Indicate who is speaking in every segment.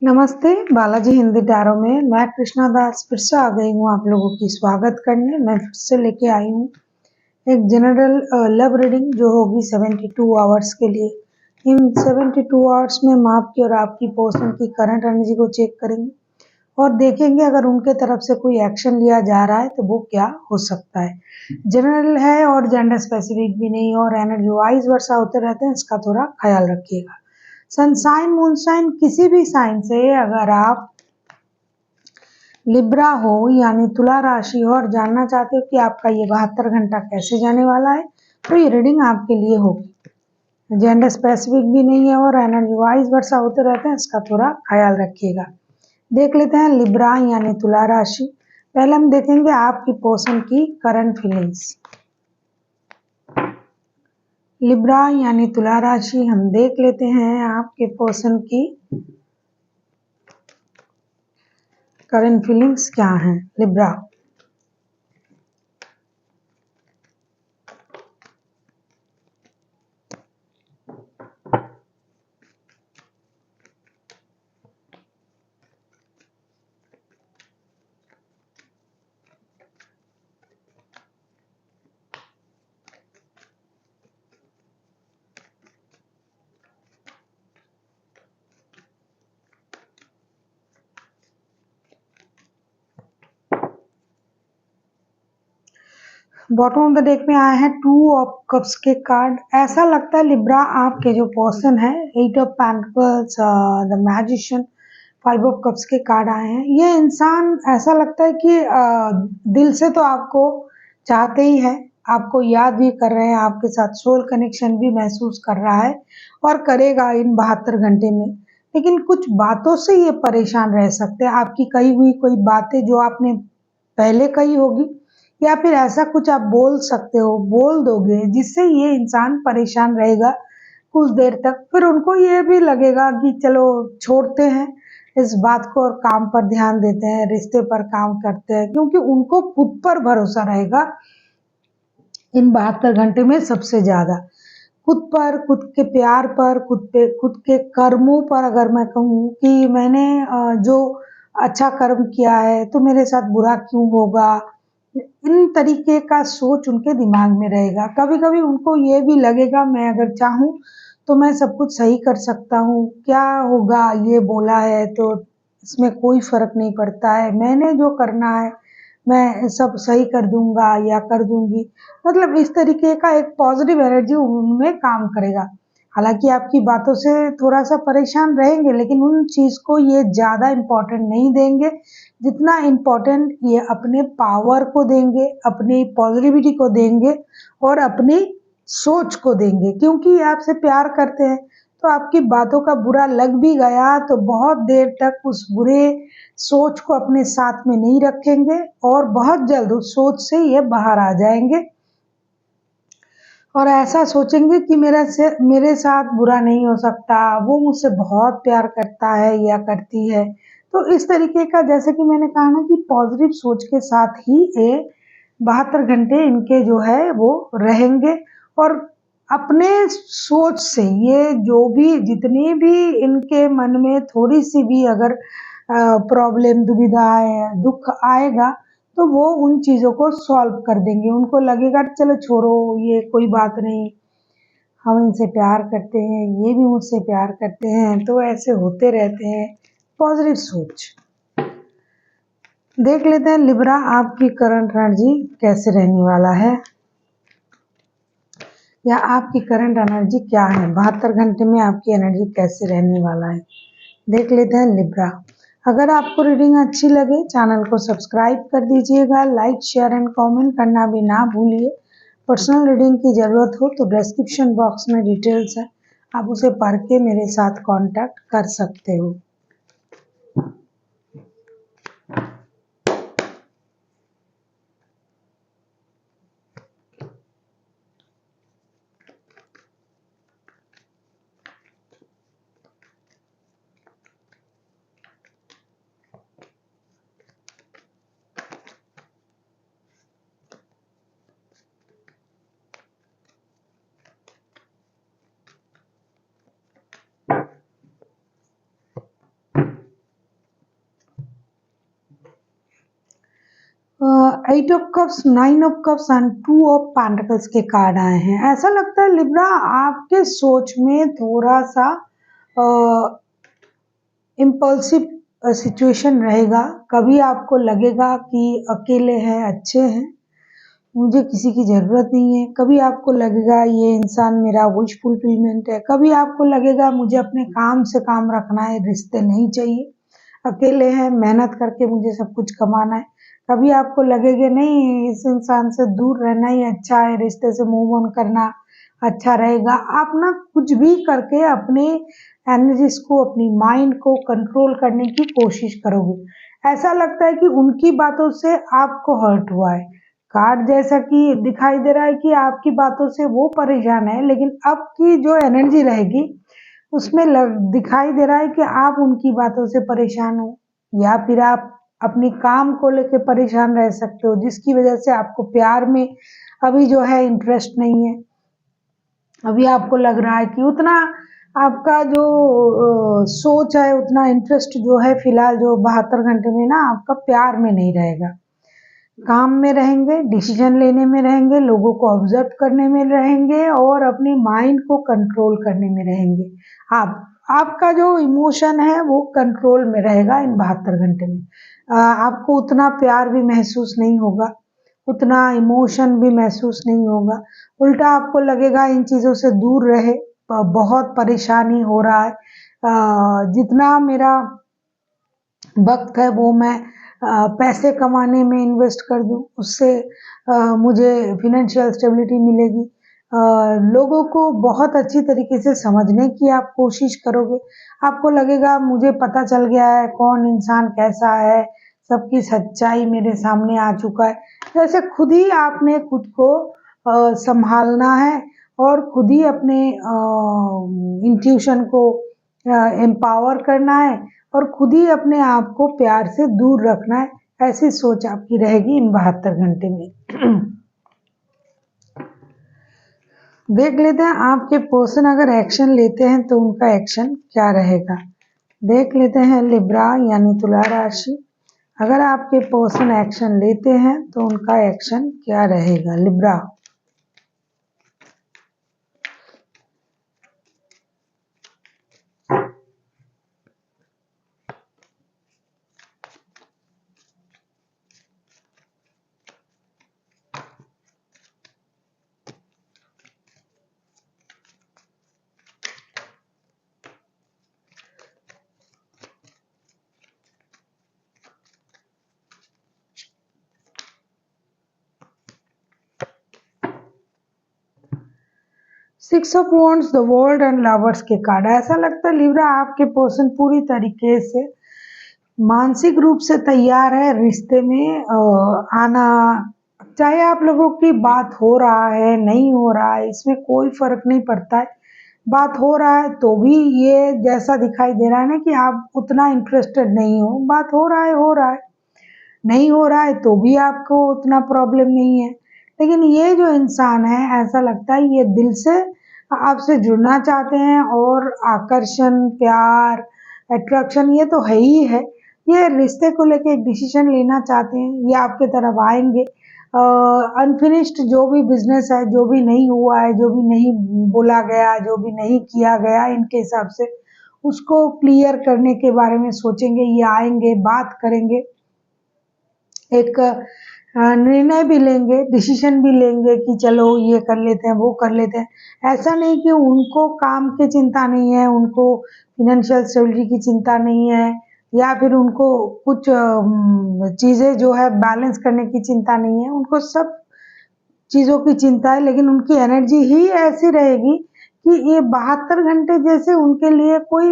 Speaker 1: नमस्ते, बालाजी हिंदी टैरो में मैं कृष्णा दास फिर से आ गई हूँ आप लोगों की स्वागत करने। मैं फिर से लेके आई हूँ एक जनरल लव रीडिंग जो होगी 72 आवर्स के लिए। इन 72 आवर्स में हम आपकी और आपकी पर्सन की करंट एनर्जी को चेक करेंगे और देखेंगे अगर उनके तरफ से कोई एक्शन लिया जा रहा है तो वो क्या हो सकता है। जनरल है और जेंडर स्पेसिफिक भी नहीं और एनर्जी वाइज वर्षा होते रहते हैं, इसका थोड़ा ख्याल रखिएगा। सनसाइन मूनसाइन किसी भी साइन से अगर आप लिब्रा हो यानी तुला राशि हो और जानना चाहते हो कि आपका ये 72 घंटा कैसे जाने वाला है तो ये रीडिंग आपके लिए होगी। जेंडर स्पेसिफिक भी नहीं है और एनर्जी वाइज वर्षा होते रहते हैं, इसका थोड़ा ख्याल रखिएगा। देख लेते हैं लिब्रा यानी तुला राशि। पहले हम देखेंगे आपकी पर्सन की करंट फीलिंग्स। लिब्रा यानी तुला राशि हम देख लेते हैं आपके पर्सन की करंट फीलिंग्स क्या हैं। Libra, bottom of the deck में आए हैं 2 ऑफ कप्स के कार्ड। ऐसा लगता है लिब्रा आपके जो पर्सन है 8 of pentacles, the magician, 5 of cups के कार्ड आए हैं। ये इंसान ऐसा लगता है कि दिल से तो आपको चाहते ही है, आपको याद भी कर रहे हैं, आपके साथ सोल कनेक्शन भी महसूस कर रहा है और करेगा इन 72 घंटे में। लेकिन कुछ बातों से ये परेशान रह सकते हैं। आपकी कही हुई कोई बातें जो आपने पहले कही होगी या फिर ऐसा कुछ आप बोल सकते हो, बोल दोगे जिससे ये इंसान परेशान रहेगा कुछ देर तक। फिर उनको ये भी लगेगा कि चलो छोड़ते हैं इस बात को और काम पर ध्यान देते हैं, रिश्ते पर काम करते हैं, क्योंकि उनको खुद पर भरोसा रहेगा इन 72 घंटे में सबसे ज्यादा। खुद पर, खुद के प्यार पर, खुद पे, खुद के कर्मों पर। अगर मैं कहूँ कि मैंने जो अच्छा कर्म किया है तो मेरे साथ बुरा क्यों होगा, इन तरीके का सोच उनके दिमाग में रहेगा। कभी कभी उनको ये भी लगेगा मैं अगर चाहूँ तो मैं सब कुछ सही कर सकता हूँ, क्या होगा ये बोला है तो इसमें कोई फर्क नहीं पड़ता है, मैंने जो करना है मैं सब सही कर दूंगा या कर दूंगी। मतलब इस तरीके का एक पॉजिटिव एनर्जी उनमें काम करेगा। हालांकि आपकी बातों से थोड़ा सा परेशान रहेंगे लेकिन उन चीज को ये ज्यादा इम्पोर्टेंट नहीं देंगे जितना इम्पोर्टेंट ये अपने पावर को देंगे, अपनी पॉजिटिविटी को देंगे और अपनी सोच को देंगे। क्योंकि ये आपसे प्यार करते हैं तो आपकी बातों का बुरा लग भी गया तो बहुत देर तक उस बुरे सोच को अपने साथ में नहीं रखेंगे और बहुत जल्द उस सोच से ये बाहर आ जाएंगे और ऐसा सोचेंगे कि मेरे साथ बुरा नहीं हो सकता, वो मुझसे बहुत प्यार करता है या करती है। तो इस तरीके का, जैसे कि मैंने कहा ना कि पॉजिटिव सोच के साथ ही ये 72 घंटे इनके जो है वो रहेंगे और अपने सोच से ये जो भी जितनी भी इनके मन में थोड़ी सी भी अगर प्रॉब्लम, दुविधा है, दुख आएगा तो वो उन चीज़ों को सॉल्व कर देंगे। उनको लगेगा चलो छोड़ो ये कोई बात नहीं, हम इनसे प्यार करते हैं, ये भी मुझसे प्यार करते हैं, तो ऐसे होते रहते हैं। पॉजिटिव सोच। देख लेते हैं लिब्रा आपकी करंट एनर्जी कैसे रहने वाला है या आपकी करंट एनर्जी क्या है। 72 घंटे में आपकी एनर्जी कैसे रहने वाला है देख लेते हैं लिब्रा। अगर आपको रीडिंग अच्छी लगे चैनल को सब्सक्राइब कर दीजिएगा, लाइक शेयर एंड कमेंट करना भी ना भूलिए। पर्सनल रीडिंग की ज़रूरत हो तो डिस्क्रिप्शन बॉक्स में डिटेल्स है, आप उसे पढ़ के मेरे साथ कांटेक्ट कर सकते हो। 8 of cups, 9 of cups and 2 of pentacles के कार्ड आए हैं। ऐसा लगता है लिब्रा आपके सोच में थोड़ा सा इम्पल्सिव सिचुएशन रहेगा। कभी आपको लगेगा कि अकेले हैं, अच्छे हैं, मुझे किसी की ज़रूरत नहीं है। कभी आपको लगेगा ये इंसान मेरा विश फुलफिलमेंट है। कभी आपको लगेगा मुझे अपने काम से काम रखना है, रिश्ते नहीं चाहिए। अकेले हैं, मेहनत करके मुझे सब कुछ कमाना है। कभी आपको लगेगा नहीं, इस इंसान से दूर रहना ही अच्छा है, रिश्ते से मूव ऑन करना अच्छा रहेगा। आप ना कुछ भी करके अपने एनर्जीज को, अपनी माइंड को कंट्रोल करने की कोशिश करोगे। ऐसा लगता है कि उनकी बातों से आपको हर्ट हुआ है। कार्ड जैसा कि दिखाई दे रहा है कि आपकी बातों से वो परेशान है, लेकिन अब की जो एनर्जी रहेगी उसमें दिखाई दे रहा है कि आप उनकी बातों से परेशान हो, या फिर आप अपनी काम को लेके परेशान रह सकते हो, जिसकी वजह से आपको प्यार में अभी जो है इंटरेस्ट नहीं है। अभी आपको लग रहा है कि उतना आपका जो सोच है, उतना इंटरेस्ट जो है फिलहाल जो 72 घंटे में ना आपका प्यार में नहीं रहेगा। काम में रहेंगे, डिसीजन लेने में रहेंगे, लोगों को ऑब्जर्व करने में रहेंगे और अपने माइंड को कंट्रोल करने में रहेंगे। आपका जो इमोशन है वो कंट्रोल में रहेगा इन 72 घंटे में। आपको उतना प्यार भी महसूस नहीं होगा, उतना इमोशन भी महसूस नहीं होगा। उल्टा आपको लगेगा इन चीज़ों से दूर रहे, बहुत परेशानी हो रहा है। जितना मेरा वक्त है वो मैं पैसे कमाने में इन्वेस्ट कर दूं, उससे मुझे फिनेंशियल स्टेबिलिटी मिलेगी। लोगों को बहुत अच्छी तरीके से समझने की आप कोशिश करोगे। आपको लगेगा मुझे पता चल गया है कौन इंसान कैसा है, सबकी सच्चाई मेरे सामने आ चुका है। जैसे खुद ही आपने खुद को संभालना है और खुद ही अपने इंट्यूशन को एम्पावर करना है और खुद ही अपने आप को प्यार से दूर रखना है। ऐसी सोच आपकी रहेगी इन 72 घंटे में। देख लेते हैं आपके पर्सन अगर एक्शन लेते हैं तो उनका एक्शन क्या रहेगा। देख लेते हैं लिब्रा यानी तुला राशि, अगर आपके पर्सन एक्शन लेते हैं तो उनका एक्शन क्या रहेगा। Libra, 6 of wands, the world and lovers के कार्ड। ऐसा लगता है लिब्रा आपके पर्सन पूरी तरीके से मानसिक रूप से तैयार है रिश्ते में आना। चाहे आप लोगों की बात हो रहा है, नहीं हो रहा है, इसमें कोई फर्क नहीं पड़ता है। बात हो रहा है तो भी ये जैसा दिखाई दे रहा है ना कि आप उतना इंटरेस्टेड नहीं हो। बात हो रहा है, हो रहा है, नहीं हो रहा है तो भी आपको उतना प्रॉब्लम नहीं है। लेकिन ये जो इंसान है, ऐसा लगता है ये दिल से आपसे जुड़ना चाहते हैं और आकर्षण, प्यार, अट्रैक्शन ये तो है ही है। ये रिश्ते को लेके एक डिसीजन लेना चाहते हैं, ये आपके तरफ आएंगे। अनफिनिश्ड जो भी बिजनेस है, जो भी नहीं हुआ है, जो भी नहीं बोला गया, जो भी नहीं किया गया इनके हिसाब से, उसको क्लियर करने के बारे में सोचेंगे। ये आएंगे, बात करेंगे, एक निर्णय भी लेंगे, डिसीजन भी लेंगे कि चलो ये कर लेते हैं, वो कर लेते हैं। ऐसा नहीं कि उनको काम की चिंता नहीं है, उनको फिनेंशियल स्टेबिलिटी की चिंता नहीं है, या फिर उनको कुछ चीज़ें जो है बैलेंस करने की चिंता नहीं है। उनको सब चीज़ों की चिंता है, लेकिन उनकी एनर्जी ही ऐसी रहेगी कि ये 72 घंटे जैसे उनके लिए कोई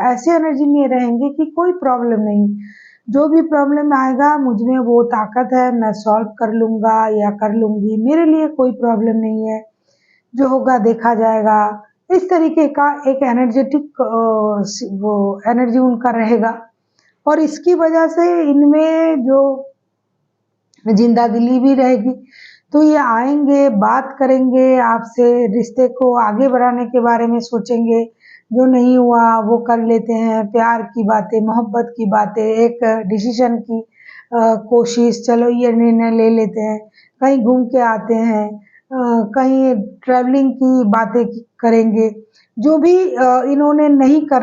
Speaker 1: ऐसी एनर्जी में रहेंगे कि कोई प्रॉब्लम नहीं। जो भी प्रॉब्लम आएगा मुझ में वो ताकत है, मैं सॉल्व कर लूँगा या कर लूँगी, मेरे लिए कोई प्रॉब्लम नहीं है, जो होगा देखा जाएगा। इस तरीके का एक एनर्जेटिक वो एनर्जी उनका रहेगा और इसकी वजह से इनमें जो जिंदादिली भी रहेगी। तो ये आएंगे, बात करेंगे आपसे, रिश्ते को आगे बढ़ाने के बारे में सोचेंगे। जो नहीं हुआ वो कर लेते हैं, प्यार की बातें, मोहब्बत की बातें, एक डिसीजन की कोशिश, चलो ये निर्णय ले लेते हैं, कहीं घूम के आते हैं, कहीं ट्रैवलिंग की बातें करेंगे। जो भी इन्होंने नहीं कर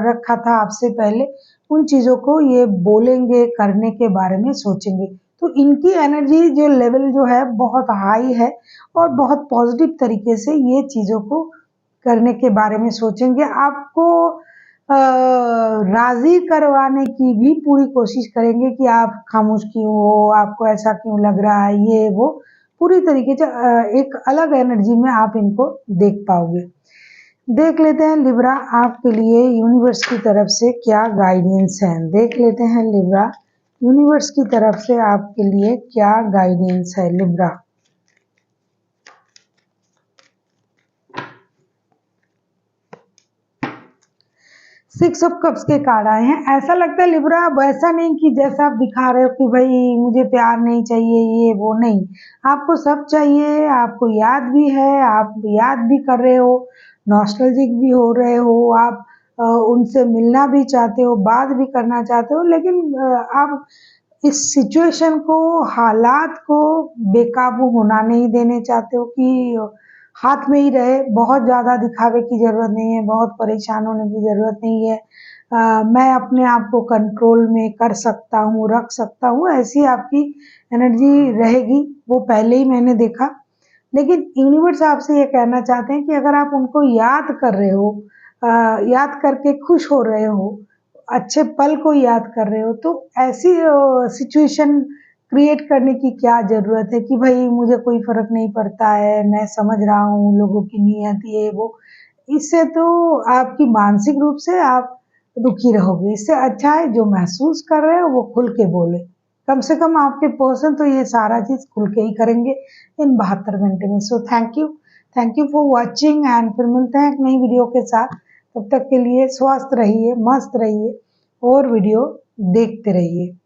Speaker 1: रखा था आपसे पहले, उन चीज़ों को ये बोलेंगे, करने के बारे में सोचेंगे। तो इनकी एनर्जी जो लेवल जो है बहुत हाई है और बहुत पॉजिटिव तरीके से ये चीज़ों को करने के बारे में सोचेंगे। आपको राज़ी करवाने की भी पूरी कोशिश करेंगे कि आप खामोश क्यों हो, आपको ऐसा क्यों लग रहा है, ये वो पूरी तरीके से एक अलग एनर्जी में आप इनको देख पाओगे। देख लेते हैं लिब्रा आपके लिए यूनिवर्स की तरफ से क्या गाइडेंस है। देख लेते हैं लिब्रा यूनिवर्स की तरफ से आपके लिए क्या गाइडेंस है लिब्रा। सिक्स ऑफ कप्स के कार्ड आए हैं। ऐसा लगता है लिब्रा अब ऐसा नहीं कि जैसा आप दिखा रहे हो कि भाई मुझे प्यार नहीं चाहिए, ये वो नहीं, आपको सब चाहिए, आपको याद भी है, आप याद भी कर रहे हो, नॉस्टैल्जिक भी हो रहे हो, आप उनसे मिलना भी चाहते हो, बात भी करना चाहते हो, लेकिन आप इस सिचुएशन को, हालात को बेकाबू होना नहीं देने चाहते हो कि हाथ में ही रहे। बहुत ज़्यादा दिखावे की ज़रूरत नहीं है, बहुत परेशान होने की ज़रूरत नहीं है। मैं अपने आप को कंट्रोल में कर सकता हूँ, रख सकता हूँ, ऐसी आपकी एनर्जी रहेगी। वो पहले ही मैंने देखा। लेकिन यूनिवर्स आपसे ये कहना चाहते हैं कि अगर आप उनको याद कर रहे हो, याद करके खुश हो रहे हो, अच्छे पल को याद कर रहे हो, तो ऐसी सिचुएशन क्रिएट करने की क्या ज़रूरत है कि भाई मुझे कोई फ़र्क नहीं पड़ता है, मैं समझ रहा हूँ लोगों की नीयत ये वो। इससे तो आपकी मानसिक रूप से आप दुखी रहोगे। इससे अच्छा है जो महसूस कर रहे हो वो खुल के बोले। कम से कम आपके पर्सन तो ये सारा चीज़ खुल के ही करेंगे इन 72 घंटे में। So thank you for watching and फिर मिलते हैं एक नई वीडियो के साथ। तब तक के लिए स्वस्थ रहिए, मस्त रहिए और वीडियो देखते रहिए।